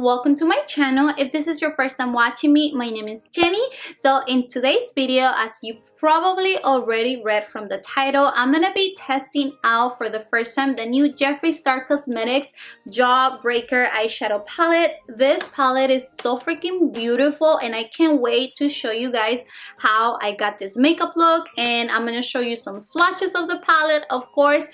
welcome to my channel. If this is your first time watching me, my name is Jenny. So in today's video, as you probably already read from the title, I'm gonna be testing out for the first time the new Jeffreestar Cosmetics Jawbreaker eyeshadow palette. This palette is so freaking beautiful and I can't wait to show you guys how I got this makeup look, and I'm gonna show you some swatches of the palette, of course,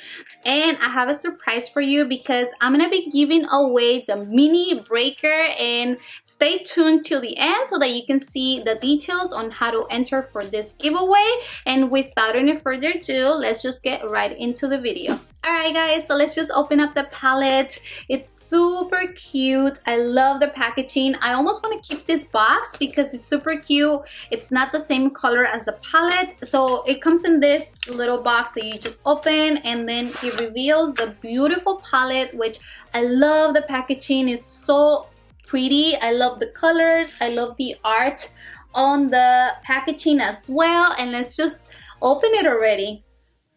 and I have a surprise for you because I'm gonna be giving away the mini breaker, and stay tuned till the end so that you can see the details on how to enter for this giveaway. And without any further ado, let's just get right into the video. Alright guys, so let's just open up the palette. It's super cute. I love the packaging. I almost want to keep this box because it's super cute. It's not the same color as the palette. So it comes in this little box that you just open, and then it reveals the beautiful palette, which I love. The packaging is so pretty. I love the colors. I love the art on the packaging as well. And let's just open it already.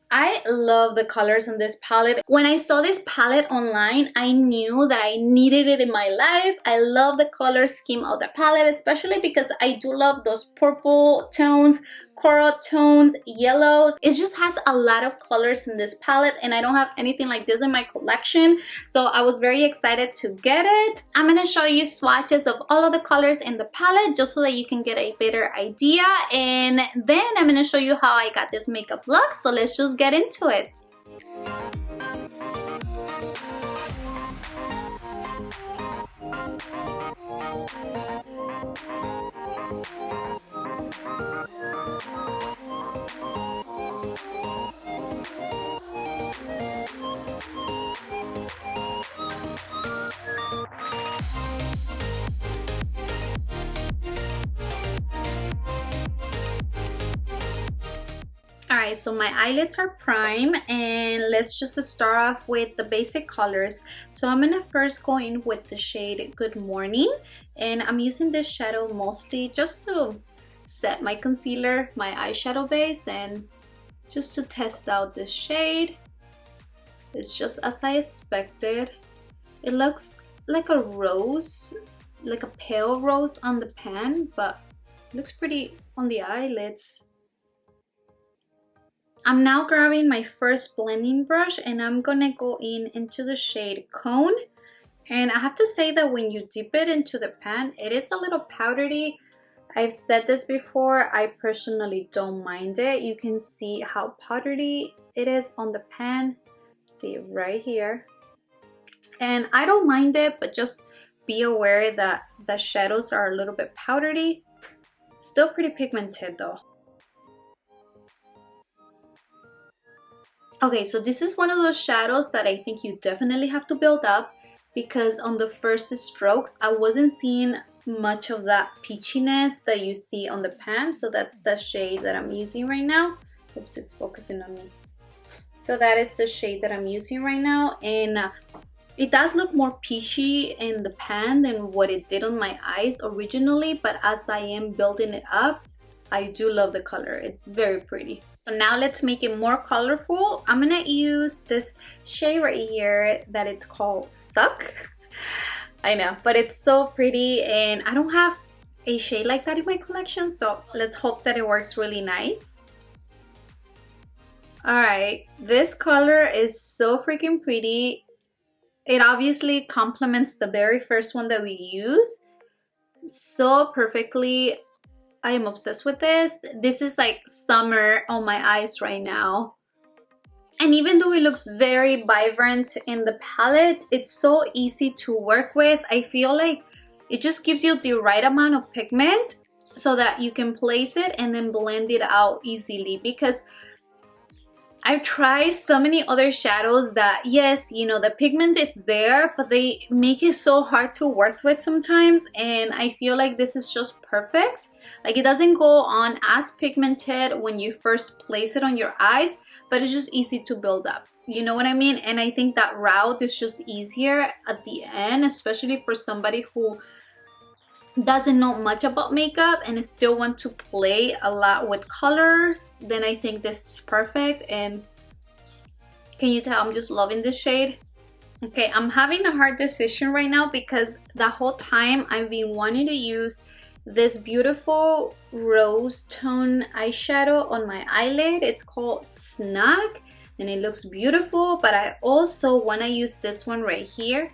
I love the colors on this palette. When I saw this palette online, I knew that I needed it in my life. I love the color scheme of the palette, especially because I do love those purple tones, coral tones, yellows. It just has a lot of colors in this palette, and I don't have anything like this in my collection, so I was very excited to get it. I'm gonna show you swatches of all of the colors in the palette just so that you can get a better idea, and then I'm gonna show you how I got this makeup look. So let's just get into it. Alright, so my eyelids are prime, and let's just start off with the basic colors. So I'm gonna first go in with the shade Good Morning, and I'm using this shadow mostly just to set my concealer, my eyeshadow base, and just to test out this shade. It's just as I expected. It looks like a rose, like a pale rose on the pan, but it looks pretty on the eyelids. I'm now grabbing my first blending brush, and I'm gonna go into the shade Cone. And I have to say that when you dip it into the pan, it is a little powdery. I've said this before, I personally don't mind it. You can see how powdery it is on the pan. See right here. And I don't mind it, but just be aware that the shadows are a little bit powdery. Still pretty pigmented though. Okay, so this is one of those shadows that I think you definitely have to build up, because on the first strokes, I wasn't seeing much of that peachiness that you see on the pan. So that's the shade that I'm using right now. Oops, it's focusing on me. So that is the shade that I'm using right now. And it does look more peachy in the pan than what it did on my eyes originally. But as I am building it up, I do love the color. It's very pretty. So now let's make it more colorful. I'm gonna use this shade right here that it's called Suck. I know, but it's so pretty, and I don't have a shade like that in my collection, so let's hope that it works really nice. Alright, this color is so freaking pretty. It obviously complements the very first one that we used so perfectly. I am obsessed with this. This is like summer on my eyes right now. And even though it looks very vibrant in the palette, it's so easy to work with. I feel like it just gives you the right amount of pigment so that you can place it and then blend it out easily. Because I've tried so many other shadows that, yes, you know, the pigment is there, but they make it so hard to work with sometimes. And I feel like this is just perfect. Like, it doesn't go on as pigmented when you first place it on your eyes, but it's just easy to build up. You know what I mean? And I think that route is just easier at the end, especially for somebody who doesn't know much about makeup and still want to play a lot with colors. Then I think this is perfect. And can you tell I'm just loving this shade? Okay, I'm having a hard decision right now because the whole time I've been wanting to use this beautiful rose tone eyeshadow on my eyelid. It's called Snug and it looks beautiful, but I also want to use this one right here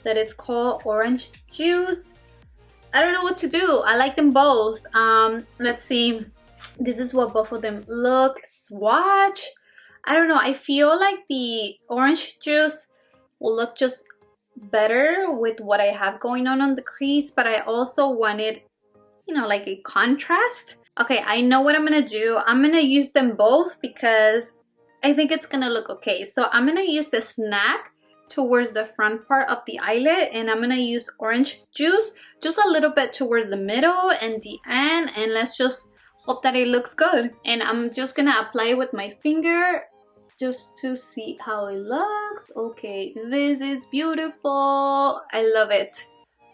that it's called Orange Juice. I don't know what to do. I like them both. Let's see. This is what both of them look. Swatch. I don't know. I feel like the Orange Juice will look just better with what I have going on the crease, but I also wanted, you know, like a contrast. Okay, I know what I'm gonna do. I'm gonna use them both because I think it's gonna look okay. So I'm gonna use a Snack towards the front part of the eyelid, and I'm gonna use Orange Juice just a little bit towards the middle and the end, and let's just hope that it looks good. And I'm just gonna apply it with my finger just to see how it looks. Okay, this is beautiful. I love it.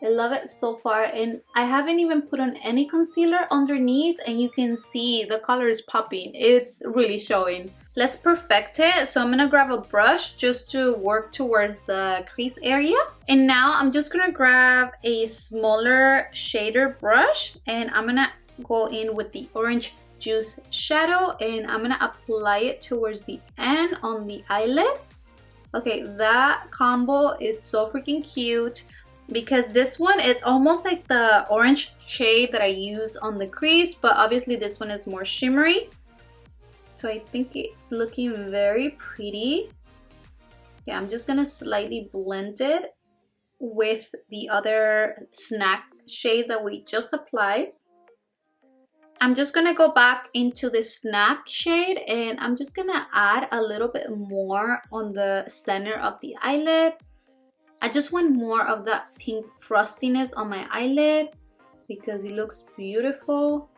I love it so far, and I haven't even put on any concealer underneath, and you can see the color is popping. It's really showing. Let's perfect it. So I'm gonna grab a brush just to work towards the crease area, and now I'm just gonna grab a smaller shader brush, and I'm gonna go in with the Orange Juice shadow, and I'm gonna apply it towards the end on the eyelid. Okay, that combo is so freaking cute because this one, it's almost like the orange shade that I use on the crease, but obviously this one is more shimmery. So I think it's looking very pretty. Yeah, I'm just gonna slightly blend it with the other Snack shade that we just applied. I'm just gonna go back into the Snack shade, and I'm just gonna add a little bit more on the center of the eyelid. I just want more of that pink frostiness on my eyelid because it looks beautiful.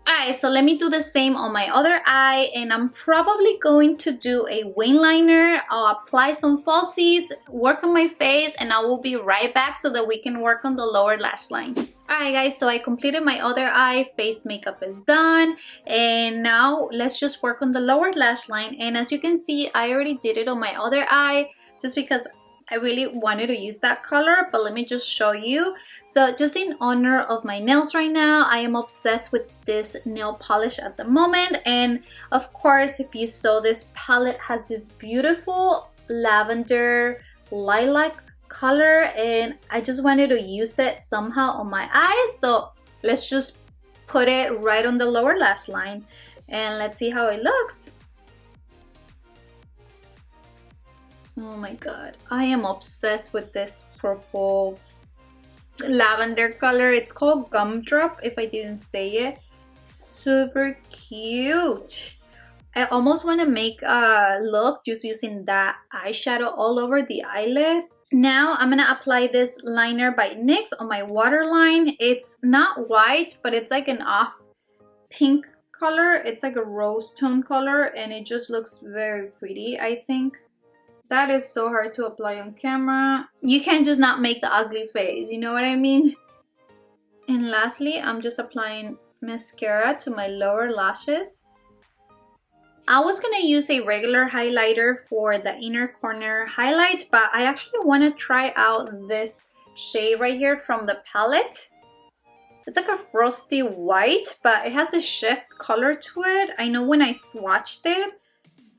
Alright, so let me do the same on my other eye, and I'm probably going to do a wing liner. I'll apply some falsies, work on my face, and I will be right back so that we can work on the lower lash line. Alright guys, so I completed my other eye, face makeup is done, and now let's just work on the lower lash line. And as you can see, I already did it on my other eye just because I really wanted to use that color, but let me just show you. So just in honor of my nails right now, I am obsessed with this nail polish at the moment. And of course, if you saw, this palette has this beautiful lavender lilac color, and I just wanted to use it somehow on my eyes. So let's just put it right on the lower lash line and let's see how it looks. Oh my god, I am obsessed with this purple lavender color. It's called Gumdrop, if I didn't say it. Super cute. I almost want to make a look just using that eyeshadow all over the eyelid. Now I'm gonna apply this liner by NYX on my waterline. It's not white, but it's like an off pink color. It's like a rose tone color, and it just looks very pretty, I think. That is so hard to apply on camera. You can't just not make the ugly face, you know what I mean? And lastly, I'm just applying mascara to my lower lashes. I was gonna use a regular highlighter for the inner corner highlight, but I actually want to try out this shade right here from the palette. It's like a frosty white, but it has a shift color to it. I know when I swatched it,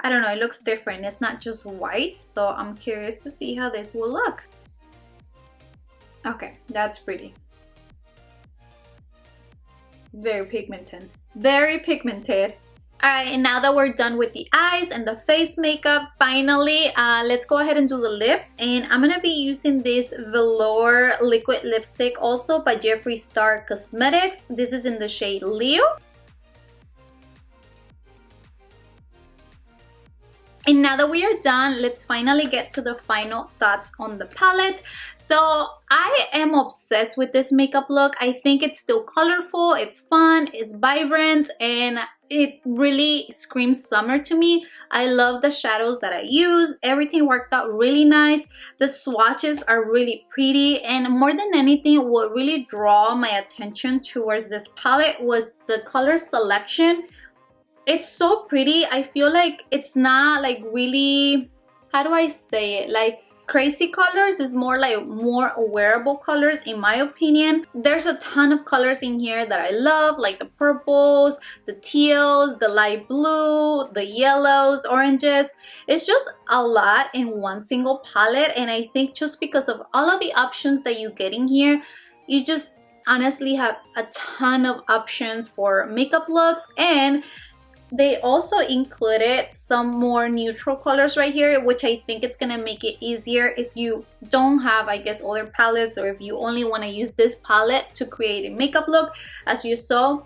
I don't know, it looks different. It's not just white, so I'm curious to see how this will look. Okay, that's pretty. Very pigmented. Very pigmented. Alright, and now that we're done with the eyes and the face makeup, finally, let's go ahead and do the lips. And I'm going to be using this velour liquid lipstick also by Jeffreestar Cosmetics. This is in the shade Leo. And now that we are done, let's finally get to the final thoughts on the palette. So I am obsessed with this makeup look. I think it's still colorful, it's fun, it's vibrant, and it really screams summer to me. I love the shadows that I use. Everything worked out really nice. The swatches are really pretty, and more than anything, what really drew my attention towards this palette was the color selection. It's so pretty. I feel like it's not like really, how do I say it? Like crazy colors. It's more like more wearable colors in my opinion. There's a ton of colors in here that I love, like the purples, the teals, the light blue, the yellows, oranges. It's just a lot in one single palette, and I think just because of all of the options that you get in here, you just honestly have a ton of options for makeup looks. And they also included some more neutral colors right here, which I think it's gonna make it easier if you don't have, I guess, other palettes, or if you only want to use this palette to create a makeup look. As you saw,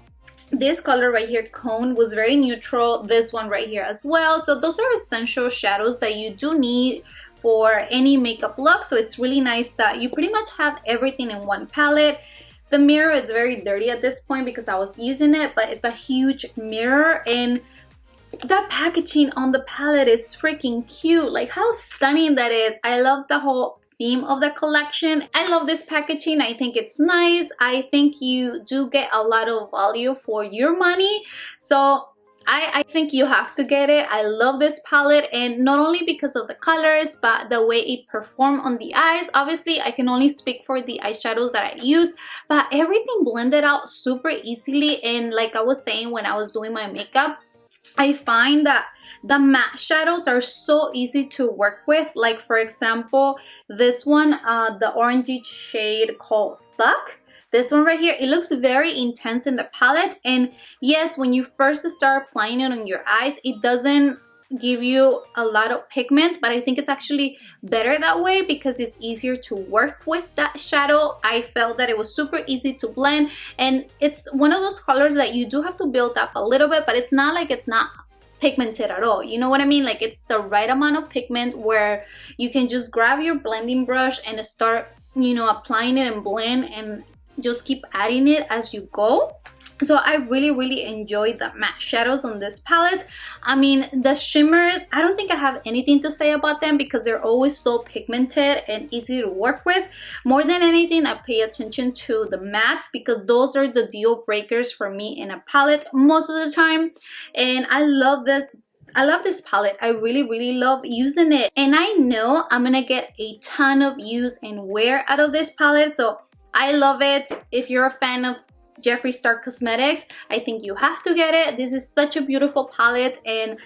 this color right here, Cone, was very neutral. This one right here as well. So those are essential shadows that you do need for any makeup look. So it's really nice that you pretty much have everything in one palette. The mirror is very dirty at this point because I was using it, but it's a huge mirror, and that packaging on the palette is freaking cute. Like, how stunning that is. I love the whole theme of the collection. I love this packaging. I think it's nice. I think you do get a lot of value for your money. So I think you have to get it. I love this palette, and not only because of the colors, but the way it performed on the eyes. Obviously, I can only speak for the eyeshadows that I use, but everything blended out super easily. And like I was saying when I was doing my makeup, I find that the matte shadows are so easy to work with. Like, for example, this one, the orangey shade called Suck. This one right here, it looks very intense in the palette, and yes, when you first start applying it on your eyes, it doesn't give you a lot of pigment, but I think it's actually better that way because it's easier to work with that shadow. I felt that it was super easy to blend, and it's one of those colors that you do have to build up a little bit, but it's not like it's not pigmented at all. You know what I mean? Like, it's the right amount of pigment where you can just grab your blending brush and start, you know, applying it and blend, and just keep adding it as you go. So I really enjoy the matte shadows on this palette. I mean, the shimmers, I don't think I have anything to say about them because they're always so pigmented and easy to work with. More than anything, I pay attention to the mattes because those are the deal breakers for me in a palette most of the time. And I love this. I love this palette. I really love using it. And I know I'm gonna get a ton of use and wear out of this palette. So I love it. If you're a fan of Jeffreestar Cosmetics, I think you have to get it. This is such a beautiful palette, and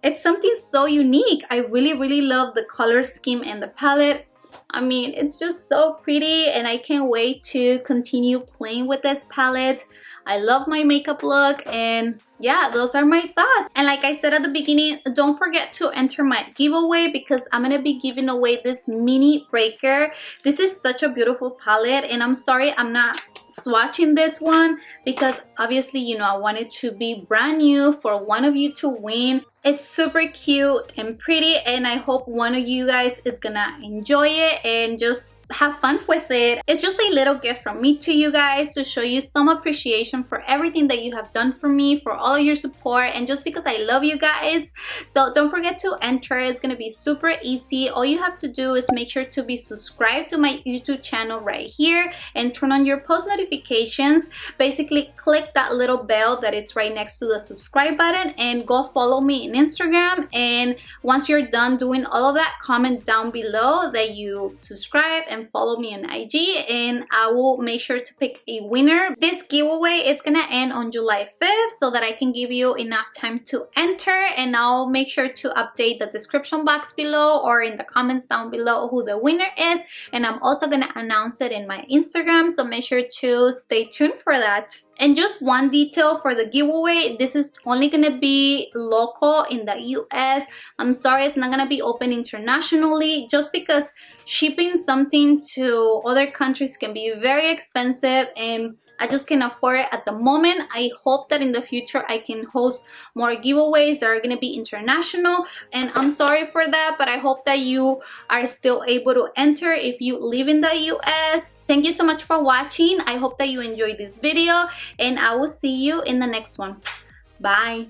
it's something so unique. I really love the color scheme and the palette. I mean, it's just so pretty, and I can't wait to continue playing with this palette. I love my makeup look, and yeah, those are my thoughts. And like I said at the beginning, don't forget to enter my giveaway because I'm gonna be giving away this mini breaker. This is such a beautiful palette, and I'm sorry I'm not swatching this one because obviously, you know, I want it to be brand new for one of you to win. It's super cute and pretty, and I hope one of you guys is gonna enjoy it and just have fun with it. It's just a little gift from me to you guys to show you some appreciation for everything that you have done for me, for all of your support, and just because I love you guys. So don't forget to enter. It's gonna be super easy. All you have to do is make sure to be subscribed to my YouTube channel right here and turn on your post notifications. Basically, click that little bell that is right next to the subscribe button and go follow me in Instagram. And once you're done doing all of that, comment down below that you subscribe and follow me on IG, and I will make sure to pick a winner. This giveaway, it's gonna end on July 5th so that I can give you enough time to enter, and I'll make sure to update the description box below or in the comments down below who the winner is, and I'm also gonna announce it in my Instagram, so make sure to stay tuned for that. And just one detail for the giveaway, this is only gonna be local in the US. I'm sorry it's not gonna be open internationally, just because shipping something to other countries can be very expensive and I just can't afford it at the moment. I hope that in the future I can host more giveaways that are gonna be international, and I'm sorry for that, but I hope that you are still able to enter if you live in the US. Thank you so much for watching. I hope that you enjoyed this video, and I will see you in the next one. Bye.